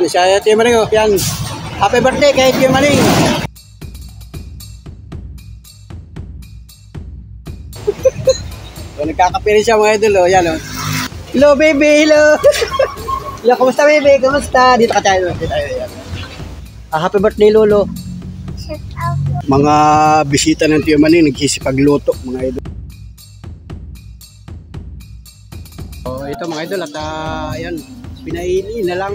Yan, siya Tio Maring. Oh. Yan. Happy birthday kay Tio Maring. So, nagkakape rin siya mga idol. Oh. Yan, oh. Hello, baby. Hello. Hello, kumusta, baby? Kumusta? Dito ka tayo. Dito tayo. Yan. Happy birthday, Lolo. Mga bisita ng Tio Maring, nagsisipagluto mga idol. So, ito mga idol at yan, pinaili na lang.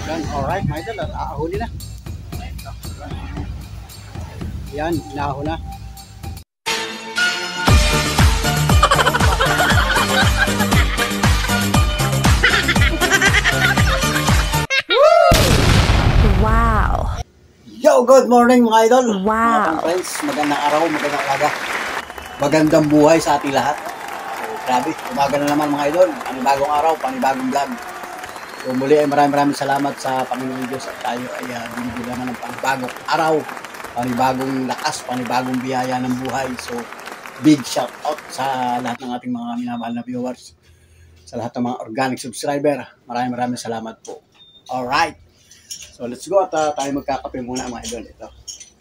Yan, alright mga idol at ahuli na. Yan, inaho na. Wow! Yo, good morning mga idol. Wow! Mga friends, magandang araw, magandang umaga. Magandang buhay sa ating lahat. So, grabe, umaga na naman mga idol. Panibagong araw, panibagong vlog. So, muli ay maraming salamat sa Panginoon Diyos at tayo ay binibigyan naman ng panibagong araw, panibagong lakas, panibagong biyaya ng buhay. So, big shout out sa lahat ng ating mga minamahal na viewers, sa lahat ng mga organic subscriber. Maraming salamat po. Alright. So, let's go at tayo magkakape muna mga idol. Ito,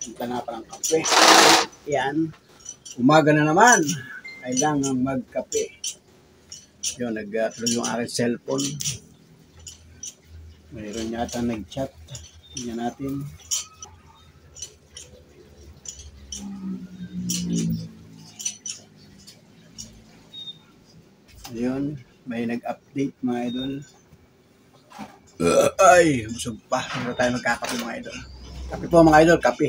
punta na pa ng kape. Yan. Umaga na naman. Kailangan magkape. Yun, nag-tulog yung aking cellphone. Mayroon yata nag-chat. Tingnan natin. Ayun, may nag-update mga idol. Ay, busog pa. Hindi tayo magkakape mga idol. Kape po mga idol, kape.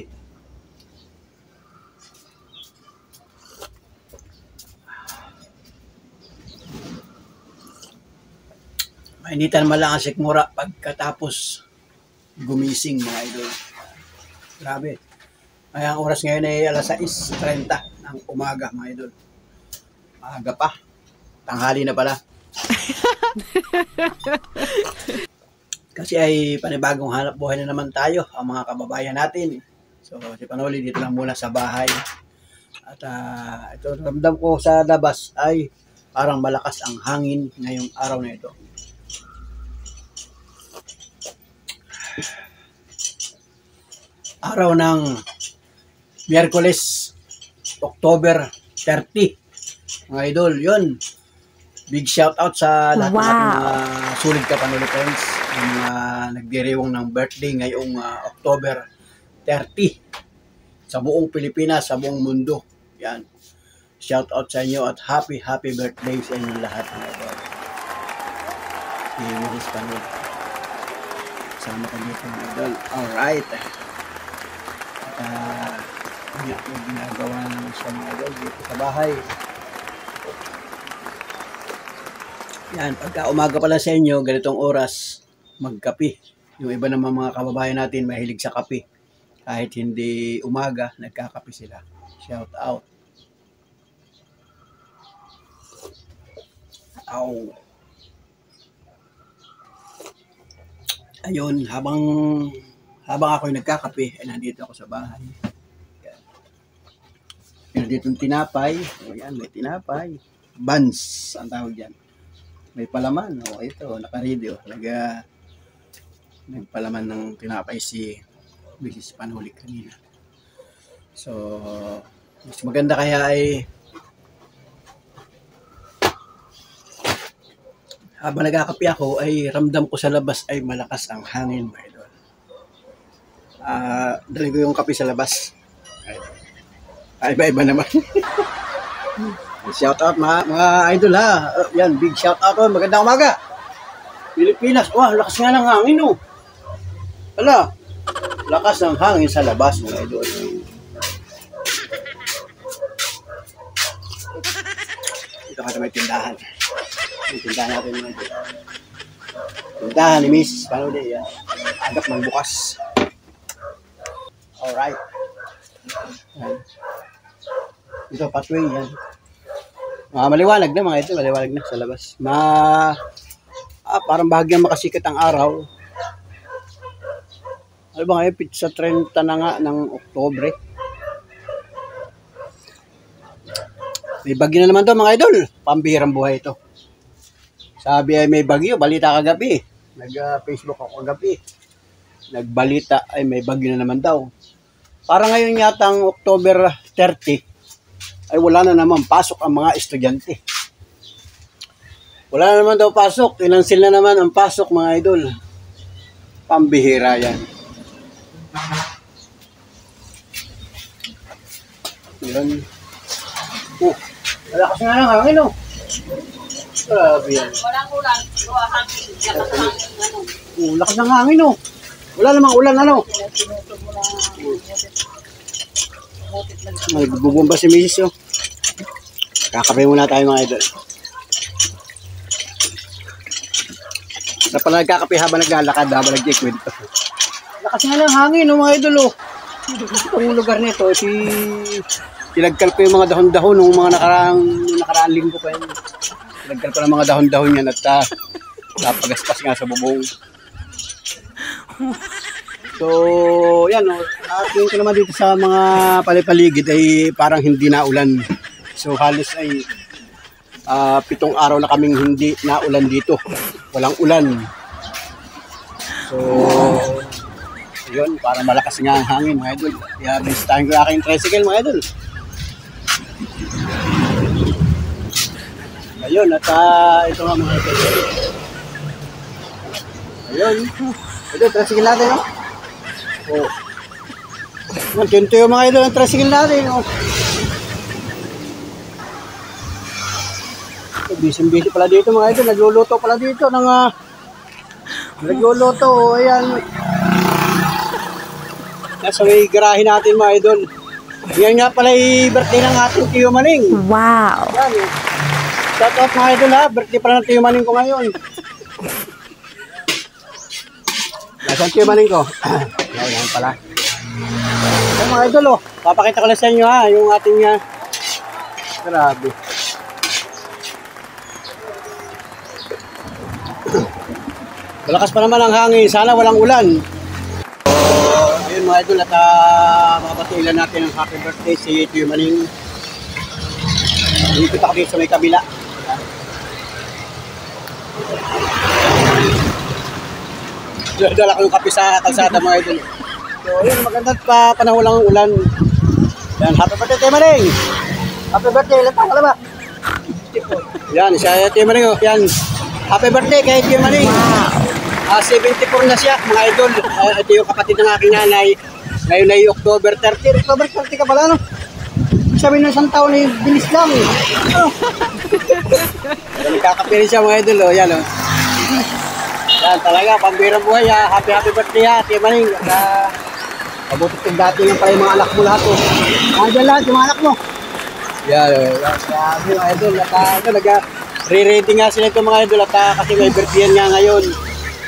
Mainitan man lang ang sikmura pagkatapos gumising mga idol. Grabe. Ay, ang oras ngayon ay alas 6:30 ng umaga mga idol. Maaga pa. Tanghali na pala. Kasi ay panibagong hanap buhay na naman tayo, ang mga kababayan natin. So, si Panoli dito lang muna sa bahay. At ito, ramdam ko sa labas ay parang malakas ang hangin ngayong araw na ito. Araw ng Miyerkules, October 30. Mga idol, yun. Big shout out sa lahat ng ating mga sulit ka Panoli friends. Yung nagdiriwang ng birthday ngayong October 30 sa buong Pilipinas, sa buong mundo. Yan. Shout out sa inyo at happy birthday sa inyo lahat. Mrs. Panoli. Sama ka dito mga idol. Alright. At yung ginagawa naman sa mga idol dito sa bahay. Yan, pagka umaga pala sa inyo, ganitong oras, magkape. Yung iba naman mga kababayan natin mahilig sa kape. Kahit hindi umaga, nagkakape sila. Shout out. Ow. Ayun, habang ako'y nagkakape, ay nandito ako sa bahay. Yan. Nandito yung tinapay. O yan, may tinapay. Buns, ang tawag dyan. May palaman. O ito, naka-ready. Nagpalaman ng tinapay si Mrs. Panoli kanina. So, mas maganda kaya ay habang nagkakape ako ay ramdam ko sa labas ay malakas ang hangin mga idol. Dali ko yung kape sa labas. Iba-iba naman. Shout out mga idol ha. Yan, big shout out. Magandang umaga. Pilipinas. Wah, lakas nga ng hangin oh. Hala. Lakas ng hangin sa labas mga idol. Dito ka sa may tindahan. May tindahan natin mga idol. Tindahan ni Miss Panoli. Agap ng bukas. Alright. Ito pathway yan. Maliwanag na mga ito, maliwanag na sa labas. Parang bahagyang makasikat ang araw. Ano ba ngayon? Pizza 30 na nga ng Oktobre. May bagyo na naman to mga idol. Pambihirang buhay ito. Sabi ay may bagyo, balita kagabi. Nag-Facebook ako kagabi. Nagbalita ay may bagyo na naman daw. Para ngayon yatang October 30, ay wala na naman pasok ang mga estudyante. Wala na naman daw pasok. Tinansil na naman ang pasok, mga idol. Pambihira yan. Yan. Malakas nga lang hangin, oh. Grabe yan. Walang ulan. Hangin. Lakas ng hangin. Lakas ng hangin, oh. Wala namang ulan, ano? May bubumba si Mrs. Oh. Kakape muna tayo, mga idol. Sa pala nagkakape habang naglalakad, habang nag-kwento. Lakas nga lang hangin, oh, mga idol, oh. Itong lugar nito, tinagkal ko yung mga dahon-dahon nung mga nakaraang linggo pa yun. Tinagkal ko ng mga dahon-dahon yan at napagaspas nga sa bubong. So, yan, oh. Tingin ko naman dito sa mga palipaligid ay parang hindi na ulan. So, halos ay 7 araw na kaming hindi na ulan dito. Walang ulan. So, yun, para malakas nga ang hangin, mga idol. Kaya bisitahin ko aking tricycle, mga idol. Ayun, at ito nga, mga idol. Ayun. Ito, tricycle natin, no? Oh. Ito yung mga idol ang tricycle natin, no? Busy-busy pala dito, mga idol. Nagluluto pala dito ng nagluluto, ayan. Nasa may garahe natin, mga idol. Yan nga pala yung birthday ng ating Tiyo Maning. Wow. Yan, eh. Shout out, mga idol, ha. Birthday pala ng Tiyo Maning ko ngayon. Nasaan Tiyo Maning ko? Yan pala. Yan, mga idol, oh. Papakita ko lang sa inyo, ha. Yung ating grabe. Malakas pa naman ang hangin. Sana walang ulan. Ayun, mga idol, at mabatilan natin ang happy birthday si Tiyo Maning. Dito ako dito sa may kabila. Dala ko yung kape sa kalsada, mga idol. So, ayun, magandang panahon lang ang ulan. Yan, happy birthday, Tiyo Maning! Happy birthday, ilan taon ka na ba? Yan, siya Tiyo Maning, oh. Yan, happy birthday kay Tiyo Maning! 74 na siya, mga idol. Ito yung kapatid ng aking nanay. Ngayon ay October 30. October 30 ka pala, no? Sabi ng isang taon ay bilis lang. Oh. Nagkakapirin siya, mga idol. Oh. Yan, oh. Yan, talaga, pambirang buhay. Happy birthday, ha, Tiyo Maning. Pabutot yung dati nga pala yung mga anak mo lahat. Oh. Nandiyan lahat, yung mga anak mo. Yan, sabi, mga idol. At nag-re-ready nga sila ito, mga idol. At kasi may birthday nga ngayon.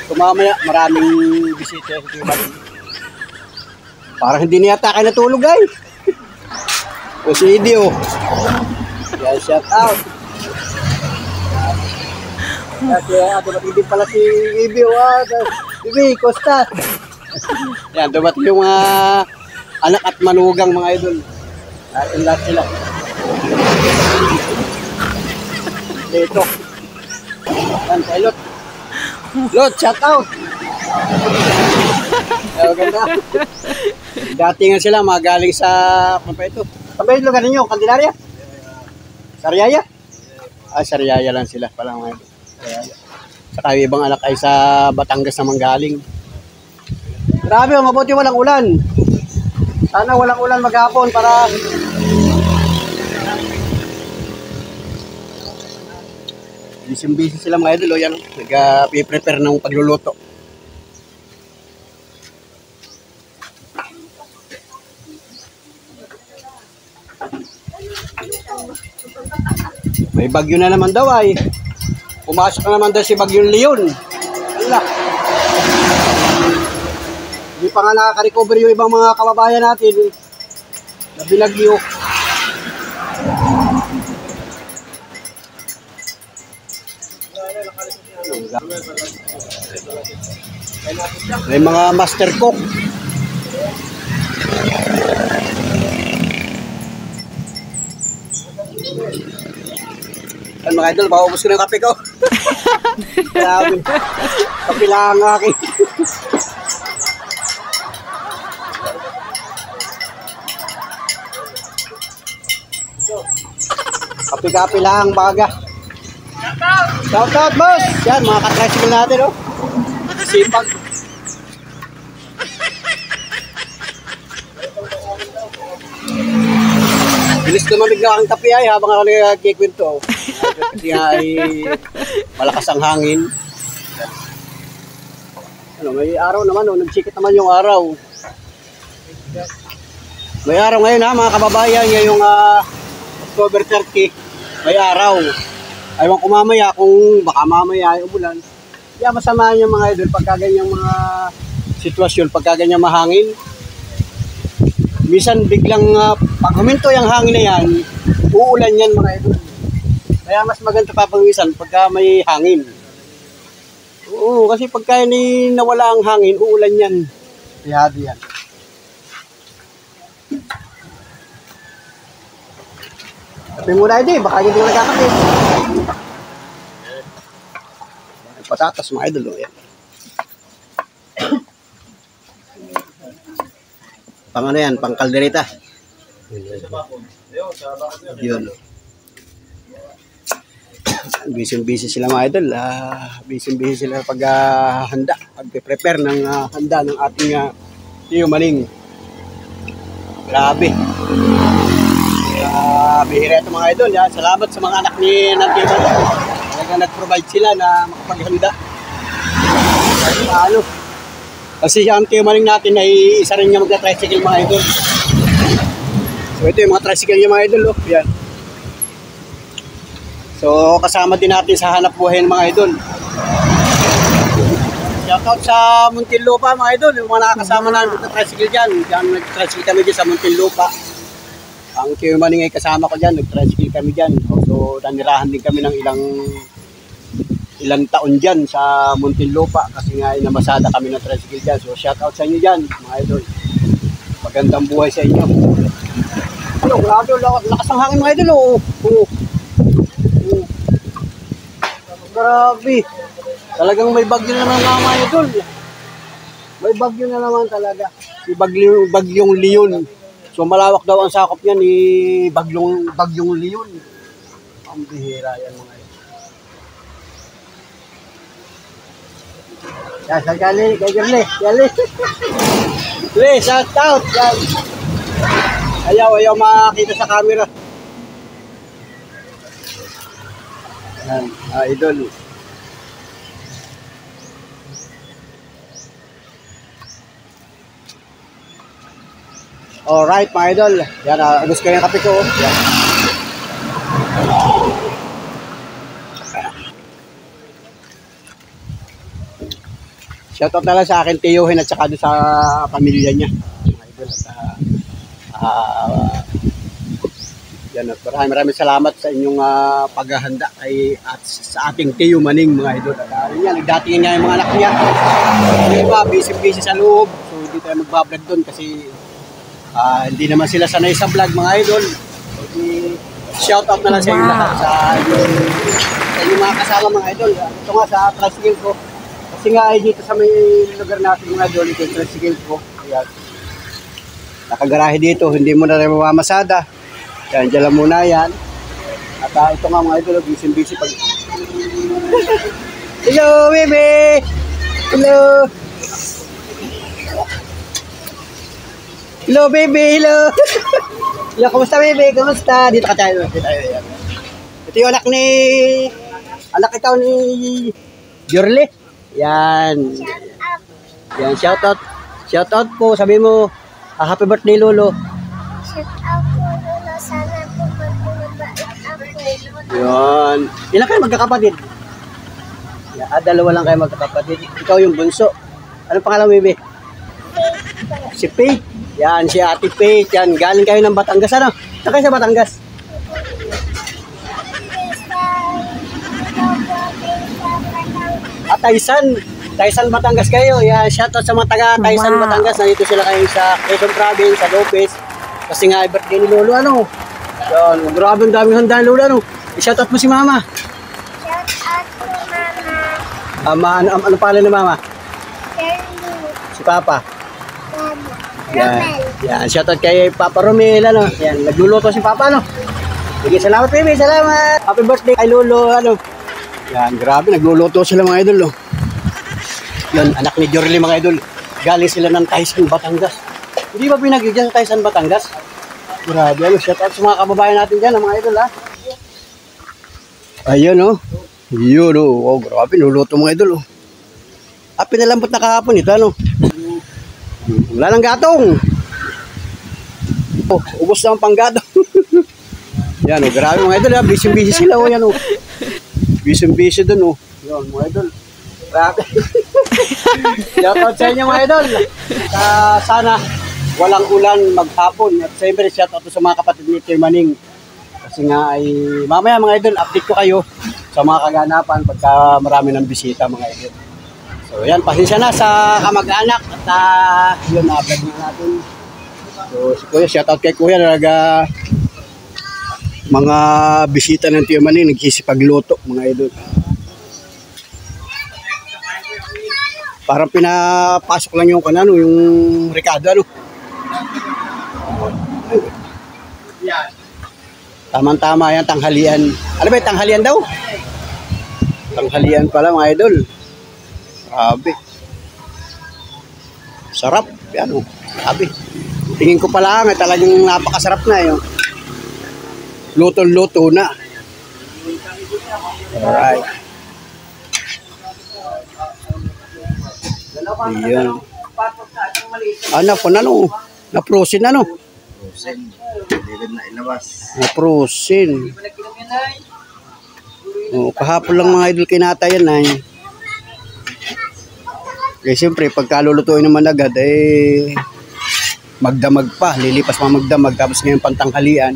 So mamaya, maraming bisita sa Tiyo Maning. Parang hindi niya tayo natulog, ay. O si Idi, oh. Yan, shout out. Kasi dumating pala si Ibi, oh. Ibi, Costa. Yan, dumating yung mga anak at manugang, mga idol. Lahat sila. Dito. Yan, kay Lot. Lot, shout out. Ganda. Dati nga sila magaling sa ano pa ito. Saan ba yung lugar ninyo? Candelaria? Sariaya? Sariaya lang sila pala mga ito. Saka yung ibang anak ay sa Batangas naman galing. Grabe, mabuti walang ulan. Sana walang ulan maghapon para busy sila, mga idol. Yan, nag-prepare ng pagluluto. May bagyo na naman daw, ay. Pumasok na naman daw si Bagyong Leon. Wala. Hindi pa nga nakaka-recover yung ibang mga kababayan natin. Na binagyo. May mga master cook. Mga idol, maubos ko na yung kape ko. Grabe. Kapila ang akin. Kapi-kapi lang baga. Shout out boss! Yan, mga ka-tricycle natin, oh. Sipag. Bilis lumamig na ang kape ay habang ako nagkikwento. Kasi ay malakas ang hangin. Ano, may araw naman, oh. Nagsikit naman yung araw. May araw ngayon ha, mga kababayan, ngayong October 30, may araw. Ayaw ko mamaya kung baka mamaya ay umulan. Kaya masama yung mga idol pagka ganyang mga sitwasyon, pagka ganyang mahangin. Minsan biglang pag huminto yung hangin na yan, uulan yan mga idol. Kaya mas maganda pa minsan pagka may hangin. Oo, kasi pagka nawala ang hangin, uulan yan. Kaya yan. Kape muna ito, baka hindi mo nagkakape. Patatas mga idol, yan. Pang ano yan, pang kaldereta. Yun. Busy sila mga idol. Busy sila pag handa, pag-prepare ng handa ng ating Tio Maning. Grabe. Bihira ito mga idol. Yan. Salamat sa mga anak ni Tio Maning. Talagang nag-provide sila na makapaghanda. Ano? Kasi ang Tio Maning natin ay isa rin nga magna-tricycle mga idol. So ito yung mga tricycle niya mga idol. Oh. Yan. So kasama din natin sa hanap buhay ng mga idol. Shoutout sa Muntinlupa mga idol. Yung mga nakakasama namin magna-tricycle dyan. Diyan nag-tricycle kami dyan sa Muntinlupa. Ang Tio Maning ay kasama ko dyan. Nag-tricycle kami dyan. So nanirahan din kami ng ilang taon dyan sa Muntinlupa kasi nga namasada kami ng tricycle dyan. So shout out sa inyo dyan mga idol. Magandang buhay sa inyo. Ano, grabe, lakas ang hangin mga idol. Grabe. Talagang may bagyo na naman mga idol. May bagyo na naman talaga. Si bagyong Leon. So malawak daw ang sakop niya ni bagyong Leon. Ang bihira yan mga idol. Yan, kay Girly. Girly, shout out. Yan. Ayaw makakita sa camera. Yan, idol. Alright, mga idol. Yan, gusto ko yung kape ko. Yan. Shoutout na lang sa akin tiyuhin at saka doon sa pamilya niya. Mga idol. Yan, maraming salamat sa inyong paghahanda at sa ating Tio Maning mga idol. Yan, nagdatingin nga yung mga anak niya. Diba, busy sa loob. So hindi tayo magbablog doon kasi hindi naman sila sanay sa vlog mga idol. So shoutout na lang sa inyo lahat sa inyong mga kasama mga idol. Ito nga sa tricycle ko. Kasi nga ay dito sa may lugar natin mga idol, ito yung tricycle ko. Ayan. Nakagarahe dito, hindi mo na rin mamamasada. Yan, dyan lang muna yan. At ito nga mga idol, busy pag... Hello, baby! Hello! Hello, baby! Hello! Hello, kumusta, baby? Kumusta? Dito ka tayo. Ito yung anak ikaw ni Girly. Yan. Yan, shout out po. Sabi mo, happy birthday, Lolo. Shout out po, Lolo. Sana po mabait ako. Yan. Ilan kayo magkakapatid? Yan, dalawa lang kayo magkakapatid. Ikaw yung bunso. Anong pangalan mo, baby? Si Faith. Yan, si Ate Faith. Yan, galing kayo ng Batangas. Ano? Saan kayo sa Batangas? Taysan, Batangas kayo. Yeah, shoutout sa mga taga Taysan, Wow. Batangas. Nandito sila kayo sa Quezon Province, sa Lopez. Kasi nga, birthday ni Lolo, ano? Yan, grabe ang daming handa, Lolo, ano? I-shoutout mo si Mama. Shout out po, Mama. Ano pala ni Mama? Shirley. Si Papa. Mama. Yan. Romel. Yan. Shoutout kay Papa Romel. Ano? Yan. Nagluluto si Papa. Ano? Sige, salamat, baby. Salamat. Happy birthday kay Lolo. Ano? Yan. Grabe. Nagluluto sila mga idol. Oh. Yan. Anak ni Jorly mga idol. Galing sila ng Taysan, Batangas. Hindi ba pinag-i dyan sa Taysan, Batangas? Grabe. Ano? Shoutout sa mga kababayan natin dyan, mga idol. Ha? Ayun, oh. Yun, oh. Oh, grabe. Nuluto mga idol, oh. Pinalambot na kahapon ito, ano? Wala nang gatong. Oh, ubos na ang panggatong. Yan, oh, grabe mga idol. Busy-busy sila, oh, yan, oh. Busy-busy dun, oh. Yan, mga idol. Grabe. Shoutout sa inyo, mga idol. Sana walang ulan maghapon. At siyempre, shoutout sa mga kapatid ni Kuya Maning. Kasi nga ay, mamaya mga idol, update ko kayo sa mga kaganapan pagka marami ng bisita, mga idol. So yan, pasensya na sa kamag-anak at yun, na-vlog na natin. So si Kuya, shoutout kay Kuya, talaga mga bisita ng Kuya Maning, nagsisipagluto mga idol. Parang pinapasok lang yung kanano, yung Ricardo, ano. Tama-tama yan, tanghalian. Ano ba yung tanghalian daw? Tanghalian pala mga idol. Grabe. Sarap. Yan o. Grabe. Tingin ko pala nga talagang napakasarap na yun. Luto-luto na. Alright. Yan. Ano po na no? Na-frozen na no? Frozen. David na ilabas. Na-frozen. Oh, kahapon lang mga idol kinatayan na yun. Kaya siyempre, pagka lulutuin naman agad, magdamag pa. Lilipas pa magdamag. Tapos ngayon pantanghalian.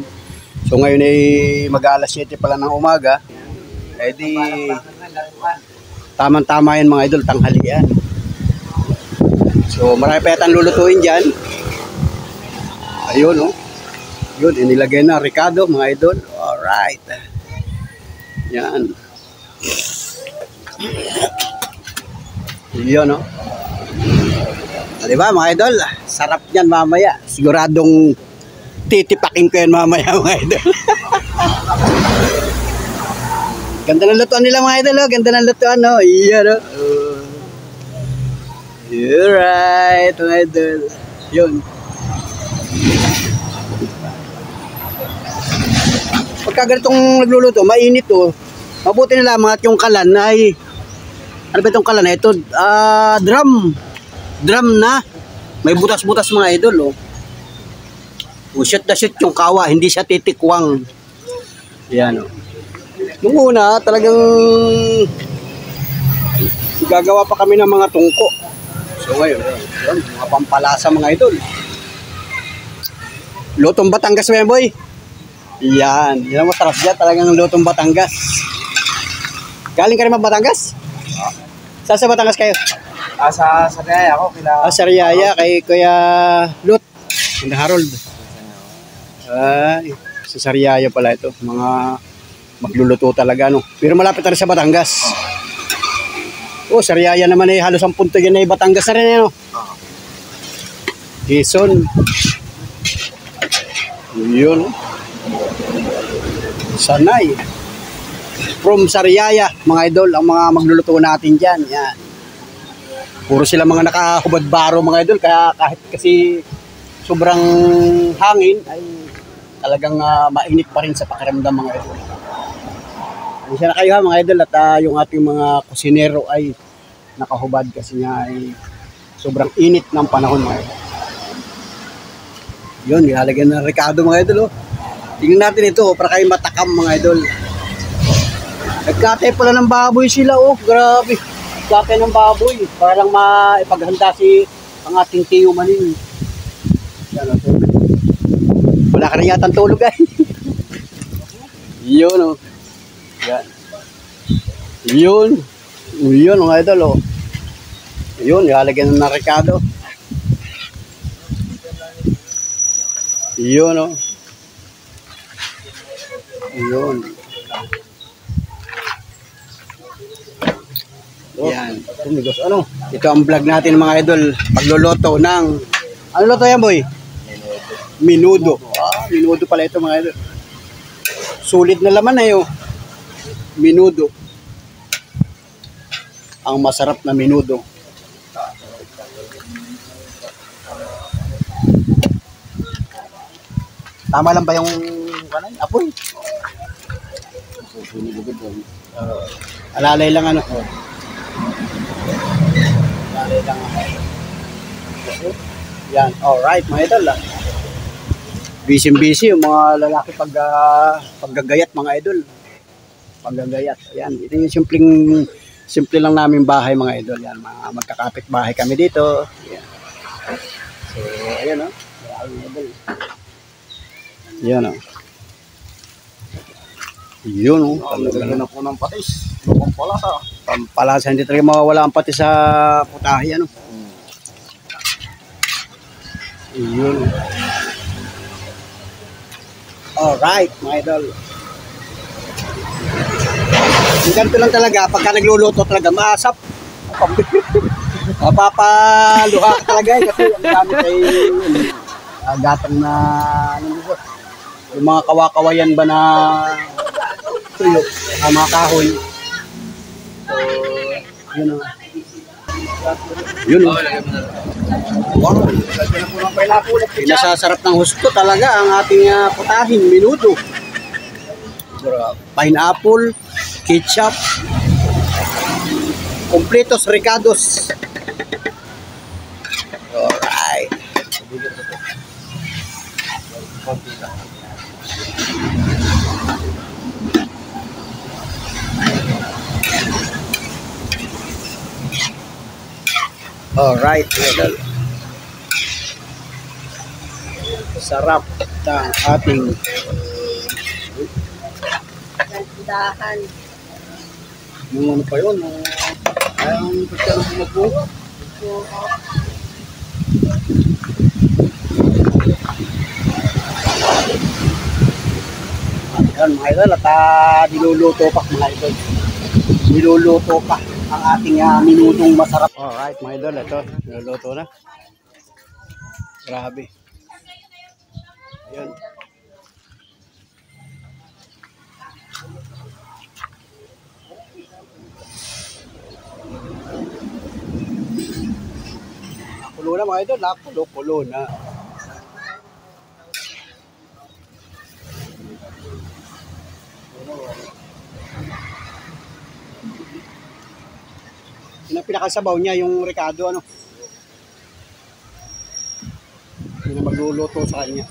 So ngayon ay mag-alas 7 pala ng umaga. Di tamang-tama yan mga idol, tanghalian. So marami pa yatang lulutuin dyan. Ayun, oh. Yun, inilagay na Ricardo, mga idol. Alright. Yan. Yun, no? Diba, mga idol? Sarap yan mamaya. Siguradong titipakin ko yan mamaya, mga idol. Ganda ng lutuan nila, mga idol. Oh. Ganda ng lutuan, no? Yan, no? You're right, mga idol. Yun. Pagka ganitong nagluluto, mainit, oh. Mabuti na lamang at yung kalan ay ano ba itong kalan na ito? Drum na. May butas-butas mga idol, oh. Shoot na shoot yung kawa, hindi siya titikwang. Yan, oh. Nung una, talagang gagawa pa kami ng mga tungko. So ngayon, yun, mga pampalasa mga idol. Lutong Batangas, boy. Yan, yan ang masarap dyan, talagang lutong Batangas. Galing ka rin mga Batangas? Saan sa Batangas kayo? Sa Sariaya ako. Sariaya, kay Kuya Lut. And Harold. Ay, sa Sariaya pala ito. Mga magluluto talaga, no? Pero malapit na rin sa Batangas. Oh, Sariaya naman eh. Halos ang punto yan eh. Batangas na rin eh, no? Quezon. Yun, no? Sanay. From Sariaya, mga idol, ang mga magluluto natin dyan. Yan. Puro sila mga nakahubad baro, mga idol. Kaya kahit kasi sobrang hangin, ay talagang mainit pa rin sa pakiramdam, mga idol. Isa na kayo ha, mga idol. At yung ating mga kusinero ay nakahubad kasi nga ay sobrang init ng panahon, mga idol. Yun, nilalagyan ng Ricardo, mga idol. Oh. Tingnan natin ito, para kayo matakam, mga idol. Nagkatay pala ng baboy sila, oh. Grabe. Nagkatay ng baboy. Para lang maipaghanda ang ating Kuya Maning. Yan, oh. Wala ka rin yata ang tulog, ay. Yun, oh. Yan. Yun. Yun, mga idol, oh. Yun, ihalagyan ng Ricardo. Yun, oh. Yun. Yan. Amigos, ano? Ito ang vlog natin mga idol. Pagluluto ng... Ano luto yan, boy? Minudo. Minudo pala ito mga idol. Sulit na laman na yun. Minudo. Ang masarap na minudo. Tama lang ba yung apoy? Alalay lang ano. Alalay lang. Yan, alright mga idol. Busy yung mga lalaki paggagayat mga idol. Paggagayat. Yan, ito yung simple lang namin bahay mga idol. Yan, mga magkakapit bahay kami dito. Yan. So, ayan o. Yan o. Yun o. Nagagyan na po ng patis. Pampalasa. Pampalasa. Hindi talaga mawawala ang patis sa putahe. Ano? Yun. Alright, mga idol. Yung ganito lang talaga, pagka nagluluto talaga, maasap. Mapapaluha ka talaga kasi ang gamit ay gatang na yung mga kawakawayan ba na tuyo, mga kahoy. So, yun o. Yun o. Wow, lagyan na po ng pineapple. Pinasasarap ng husto talaga ang ating putahin, minudo. Pineapple, ketchup, completos ricados. Alright. Alright, idol. Sarap ng ating Dahan. yung ano pa yun, ang pagkaroon ko magbuha. Ayan mga idol, at niluluto pa mga idol. Niluluto pa ang ating minudong masarap. Alright mga idol, ito, niluluto na. Grabe. Ayan. Kulo na mga idol, kulo na. Yun ang pinakasabaw niya, yung Ricardo, ano? Yun ang magluluto sa kanya.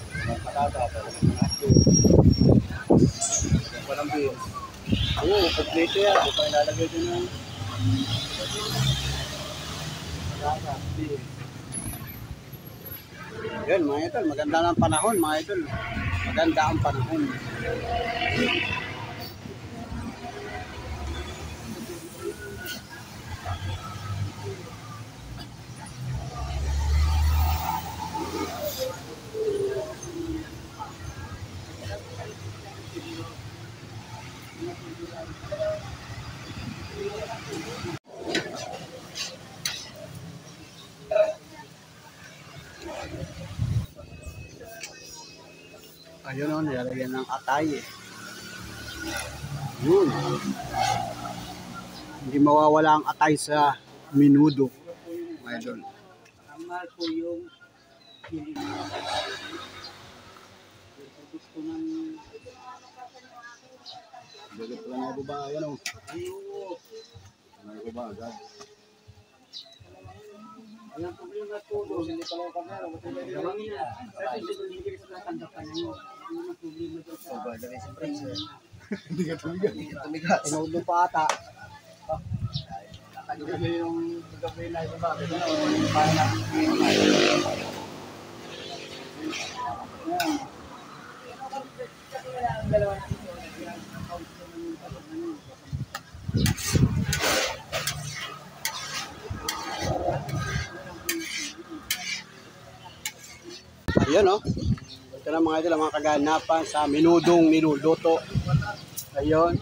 Oo, kompleto yan. Ito ang lalagay din ng... Yun mga idol, maganda ng panahon mga idol. Maganda ang panahon. Ayun o, nilalagyan ng atay eh. Yun. Hindi mawawala ang atay sa minudo. Mga idol. Tama po yung gusto ng bagat pa na ba? Ayan o. Ano ba agad? Ayan po yung natulog. Hindi pa lang kami. Hindi ka tumigas. Tinulo pa ata. Kasi yung gabi na iba. Parang natin. Ayun o. Ito na mga idol, mga kaganapan sa minudong niluluto. Ayun.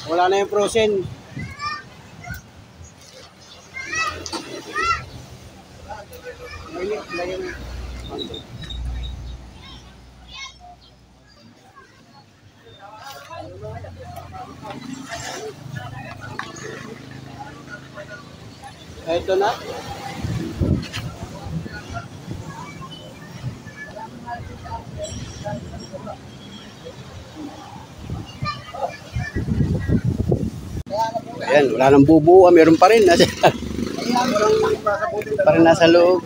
Wala na yung frozen. Ito na. Ayan, wala nang bubuo. Meron pa rin. Pa rin nasa loob.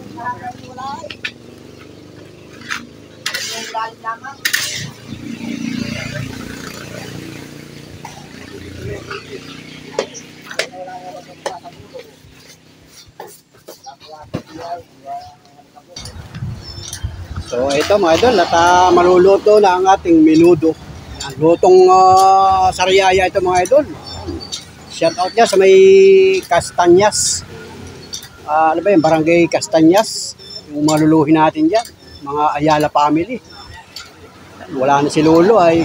So ito mga idol, at maluluto na ang ating menudo. Yan, lutong sariaya ito mga idol. Shout out niya sa may Castanyas. Ano ba yun? Barangay Castanyas. Yung maluluhin natin dyan. Mga Ayala family. Wala na si Lolo ay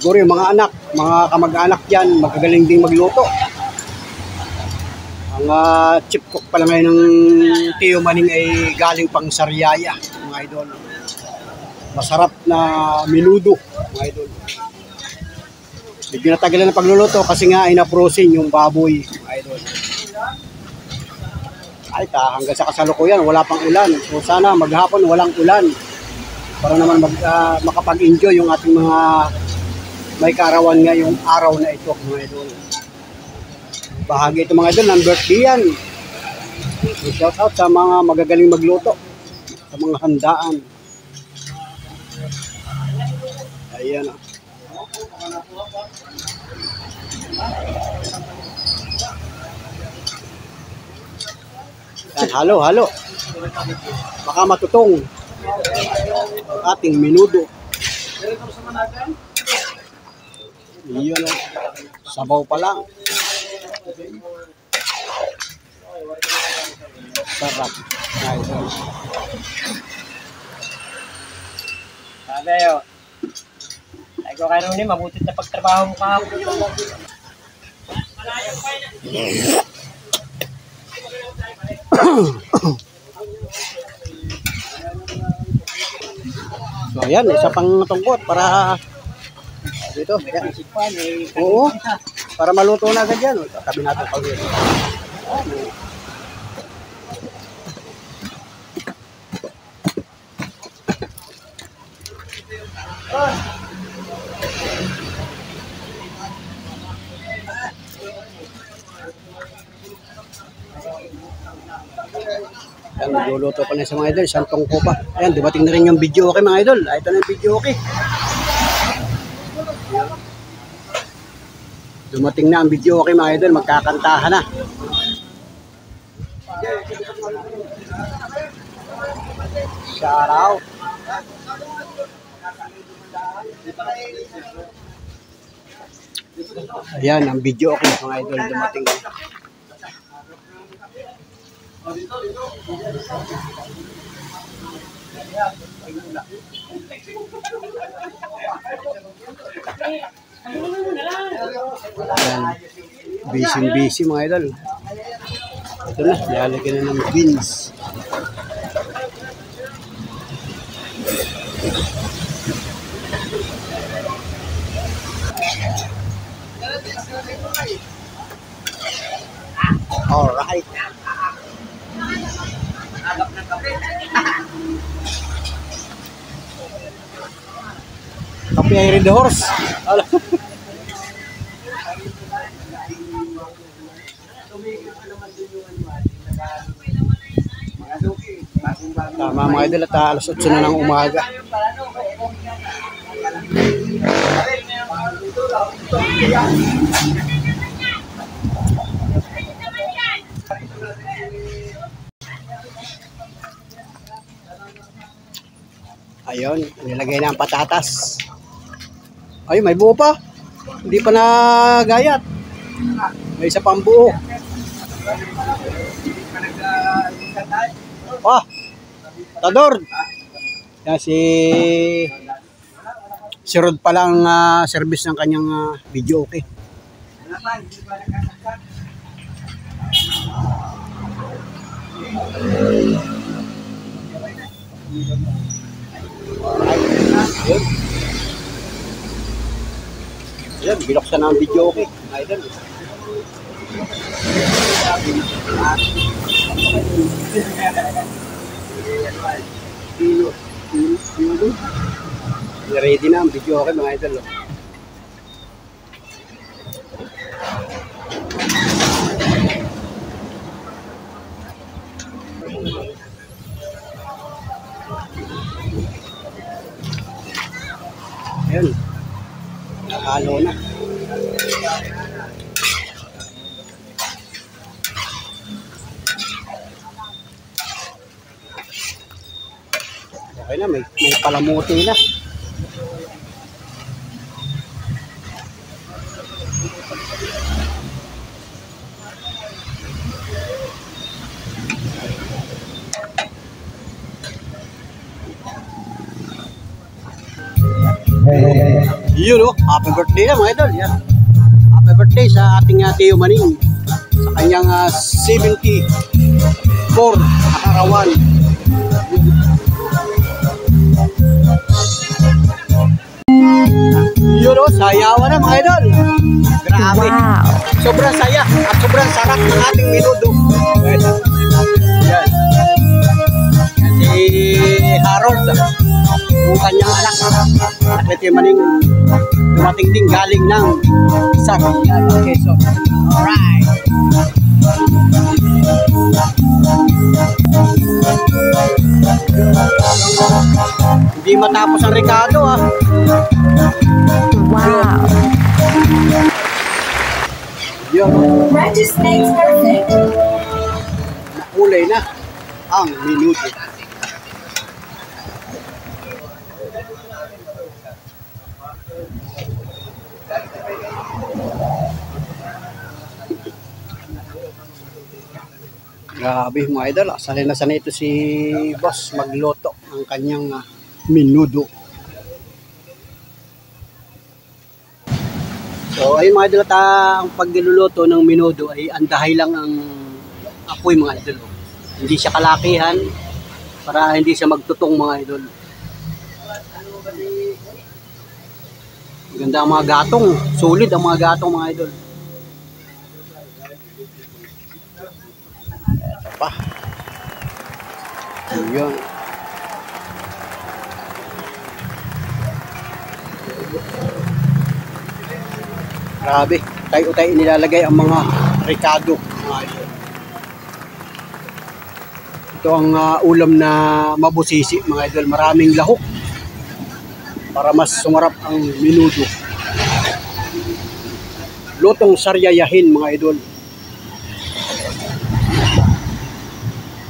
siguro yung mga anak, mga kamag-anak dyan, magagaling ding magluto. Ang chief cook pala ngayon ng Tio Maning ay galing pang Sariaya, mga idol. Masarap na menudo, mga idol. Medyo natagalan na pagluluto kasi nga ay na-frozen yung baboy, mga idol. Ay hanggang sa kasalukuyan, wala pang ulan. So sana maghapon walang ulan para naman makapag-enjoy yung ating mga may kaarawan ngayong araw na ito, mga idol. Bahagi ito mga idol ng birthday yan. Shout out sa mga magagaling magluto sa mga handaan. Ayan o. Yan, halo. Baka matutong ang ating menudo. Iyon o. Sabaw pa lang. Sarap. Sabi yun. Ay ko kayo ni mabutit na pagtrabaho mo kahapon. So ayan, isa pang tungkot para dito. Ayan. Oo. Para maluto na agad yan. Tabi natin pag dito. Ayan, magluluto pa na sa mga idol. Isang tungko pa. Ayan, dumating na rin yung video okay mga idol. Ito na yung video okay. Dumating na ang video okay mga idol. Magkakantahan na. Shout out. Ayan, ang video okay mga idol. Dumating na. Busy mga idol. Ito na, lalagyan na ng beans. Alright. Kape ay red horse. Tama mga idol at alas 8 na ng umaga. Ayun, nilagay na ang patatas. Ay, may buo pa. Hindi pa nagayat. May isa pang buo. Tador. Yan si Si Rod pala ang service ng kanyang video, okay. Ayan, binuksan na ang video, okay. Idol. Ready na ang video, okay mga idol. Ayan. Nakalo na. Okay na, may palamuti na. Yun o, happy birthday na mga idol. Yan. Happy birthday sa ating Tio Maning sa kanyang 74 na karawan. Yun o, sayawan na mga idol. Grabe. Wow. Sobrang saya at sobrang sarap ng ating menudo. Yan. Yan si Harold. Yung kanyang anak na Tio Maning dumating din galing ng Sariaya, Quezon. Alright. Hindi matapos ang Ricardo ah. Wow. Yun. Practice makes perfect. Nakulay na ang menudo. Grabe mga idol, sanay na sanay ito si boss magluto ng kanyang menudo. So ayun mga idol, at ang pagluluto ng menudo ay andahay lang ang apoy mga idol. Hindi siya kalakihan para hindi siya magtutong mga idol. Ganda ang mga gatong, solid ang mga gatong mga idol. Pa. Yun. Grabe, tayo-tayo nilalagay ang mga Ricardo. Ito ang ulam na mabusisi mga idol, maraming lahok para mas sumarap ang menudo. Lutong saryayahin mga idol.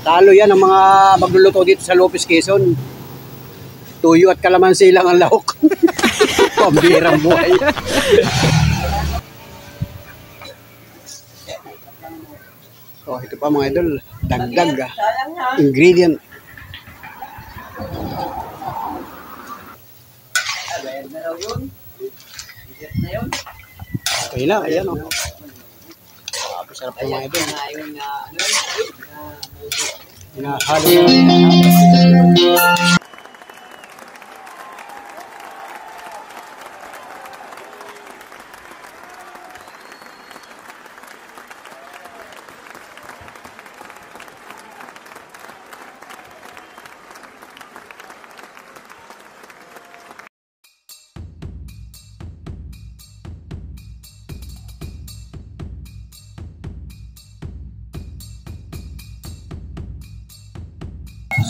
Talo yan ang mga magluluto dito sa Lopez, Quezon. Tuyo at kalamansi lang ang lahok. Pambirang buhay. So ito pa mga idol, dagdag ingredient. Okay na, ayan o. Sarap po mga idol. Hinahalo na.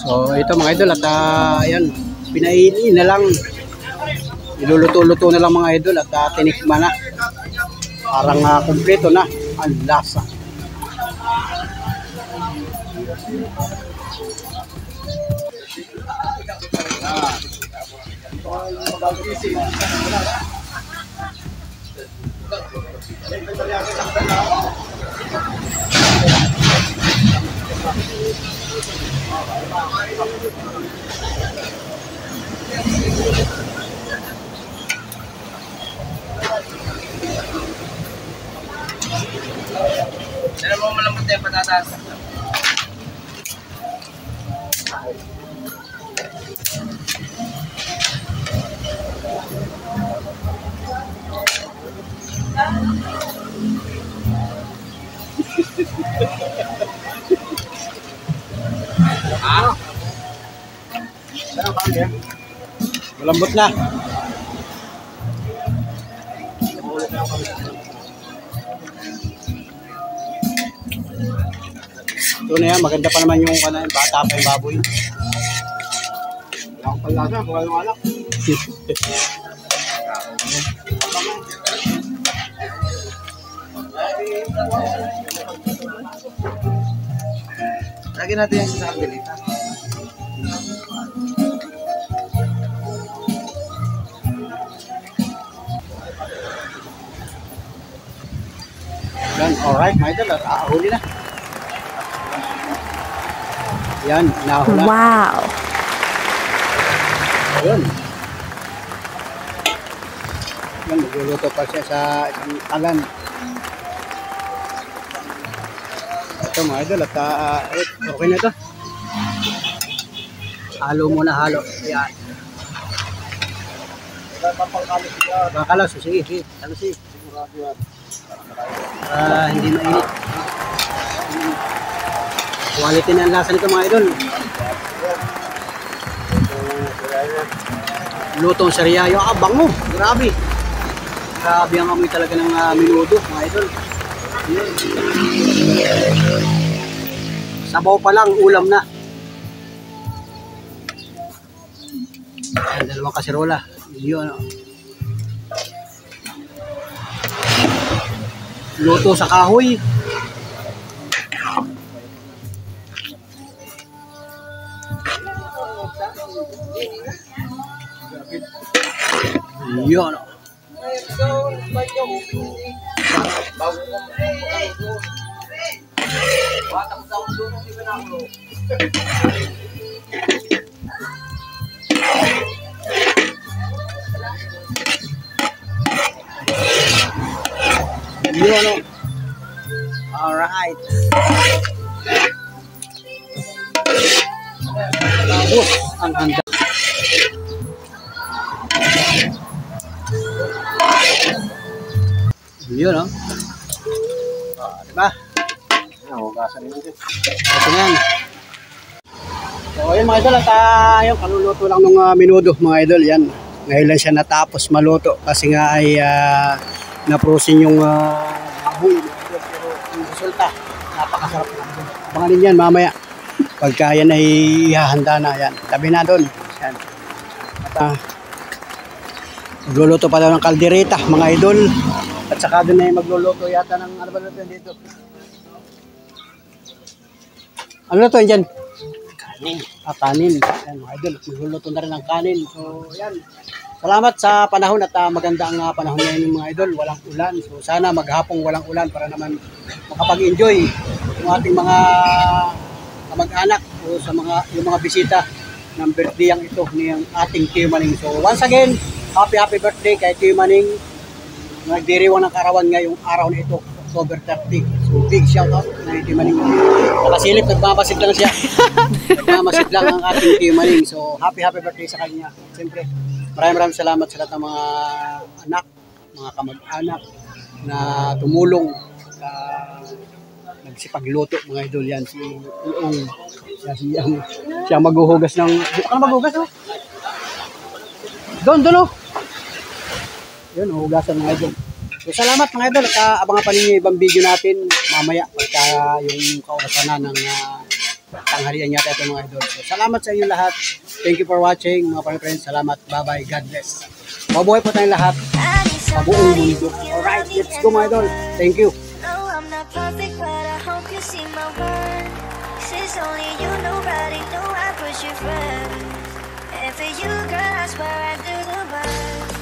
So ito mga idol, at ayan, pinaini na lang, iluluto-luto na lang mga idol, at tinikman na, parang kumpleto na ang lasa. Alam mo malambot na yung patatas. Malambot na. Ito na yan, maganda pa naman yung bata pa yung baboy. Ang palasa, kung yung alak. Lagi natin yung sa sandalita. Yan, alright, mga idol. Huli na. Yan, nahula. Wow. Ayun. Yan, magluluto pa siya sa isang talan. Ito mga idol, at okay na ito. Halo muna, halo. Yan. Bakalaw, sige, sige. Halo, sige. Hindi mainit. Quality na ang lasa nito mga idol. Lutong sariyayo. Bango. Grabe. Grabe ang amoy talaga ng minudo mga idol. Sabaw pa lang, ulam na. Ayan, dalawang kaserola. Yun. Luto sa kahoy. Yun. Yun. Alright. Tapos ang handa. Yun, no? Diba? Hugasan nyo din. Ito na yan. So, yun mga idol, at yung kaluluto lang ng minudo, mga idol, yan. Ngayon lang siya natapos maluto kasi nga ay naprosin yung baboy. Pero yung resulta, napakasarap na. Abangan yan mamaya. Pagka yan ay ihahanda na, yan. Tabi na doon. Yan. At magluluto pa daw ng kaldereta, mga idol. At saka doon ay magluluto yata ng ano ba luto dito? Ano luto yan dyan? Kanin. Kanin. Yan, mga idol. Magluluto na rin ng kanin. So, yan. Salamat sa panahon at maganda ang panahon ngayon mga idol. Walang ulan. So, sana maghapong walang ulan para naman makapag-enjoy yung ating mga kamag-anak o sa yung mga bisita ng birthday ang ito ni ating Tio Maning. So, once again, happy birthday kay Tio Maning. Nagdiriwang ng karawan ngayong araw na ito, October 30. So, big shout out na Tio Maning. Nakasilip, nagmamasid lang siya. Nagmamasid lang ang ating Tio Maning. So, happy birthday sa kanya. Siyempre, maraming salamat sa lahat ng mga anak, mga kamag-anak na tumulong sa nagsipagluto mga idol. Yan si Iong, siya maghuhugas ng, ano maghuhugas oh? Doon oh. Yun, hugasan mga idol. So, salamat mga idol at abangan pa ninyo ibang video natin mamaya pagka yung kaurasan na ng tanghalian yata ito mga idol. So, salamat sa inyo lahat. Thank you for watching mga friends. Salamat. Bye-bye. God bless. Mabuhay po tayong lahat. Mabuong mundo. Alright, let's go mga idol. Thank you. No, I'm not perfect, but I hope you see my worth. 'Cause it's only you, nobody knew I put you first. And for you, girl, I swear I do the worst.